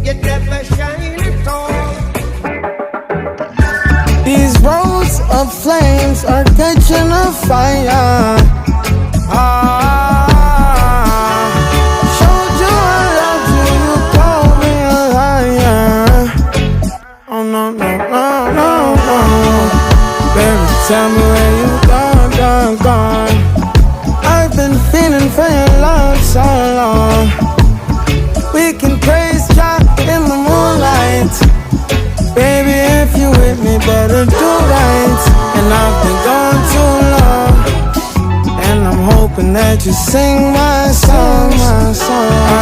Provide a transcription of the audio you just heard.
you never shine at all. These roads of flames are catching a fire. Showed you I loved you, you called me a liar. Oh no, no, no, no, no. Baby, tell me where you gone, gone, gone. I've been feeling for your love so long. We can praise God in the moonlight. Baby, if you with me, better do right. And I've been gone too long, and I'm hoping that you sing my song, my song.